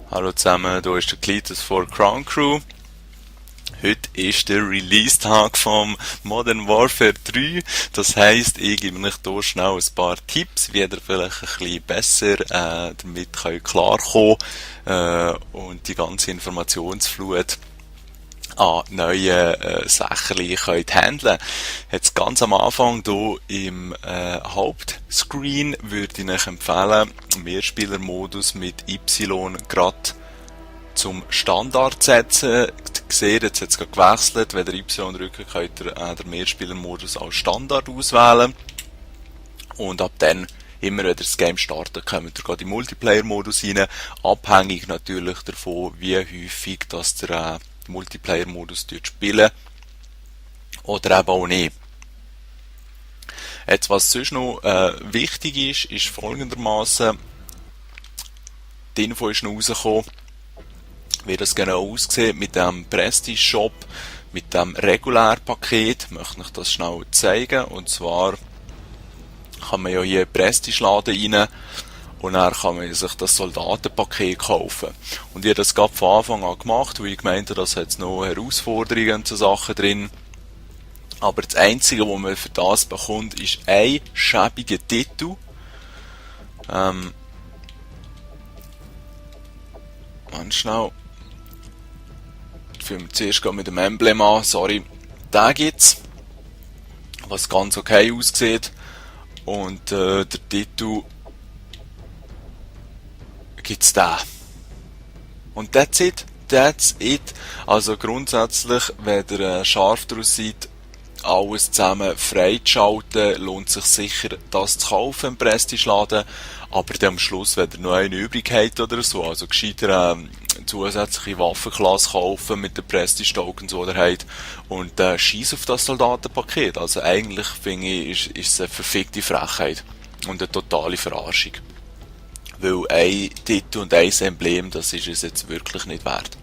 Hallo zusammen, hier ist der Cletus von Crown Crew. Heute ist der Release-Tag vom Modern Warfare 3. Das heisst, ich gebe euch hier schnell ein paar Tipps, wie ihr vielleicht ein bisschen besser damit klarkommen könnt und die ganze Informationsflut an neuen Sachen könnt handeln. Jetzt ganz am Anfang hier im Hauptscreen würde ich euch empfehlen, Mehrspielermodus mit Y gerade zum Standard setzen. Ihr seht, jetzt hat es gerade gewechselt. Wenn ihr Y drückt, könnt ihr den Mehrspielermodus als Standard auswählen. Und ab dann, immer wenn ihr das Game startet, kommt ihr gerade in den Multiplayer-Modus rein. Abhängig natürlich davon, wie häufig dass ihr den Multiplayer-Modus spielen oder eben auch nicht. Jetzt, was sonst noch wichtig ist folgendermaßen: die Info ist noch rausgekommen, wie das genau aussieht mit dem Prestige Shop, mit dem Regulärpaket. Ich möchte euch das schnell zeigen. Und zwar kann man ja hier in den Prestige-Laden rein und dann kann man sich das Soldatenpaket kaufen. Und ich habe das gerade von Anfang an gemacht, weil ich gemeint habe, dass jetzt noch Herausforderungen und so Sachen drin. Aber das Einzige, was man für das bekommt, ist ein schäbiger Titel. Ganz schnell. Fangen wir zuerst mit dem Emblem an. Sorry, den gibt's, was ganz okay aussieht. Und der Titel gibt's den. Und that's it. That's it. Also grundsätzlich, wenn ihr scharf draus seid, alles zusammen freizuschalten, lohnt sich sicher, das zu kaufen im Prestige-Laden. Aber dann am Schluss, wenn ihr noch eine übrig habt oder so, also gescheiter zusätzliche Waffenklasse kaufen mit den Prestige-Tokens, die ihr habt, und scheiss auf das Soldatenpaket. Also eigentlich finde ich, ist es eine verfickte Frechheit und eine totale Verarschung. Weil ein Titel und ein Emblem, das ist es jetzt wirklich nicht wert.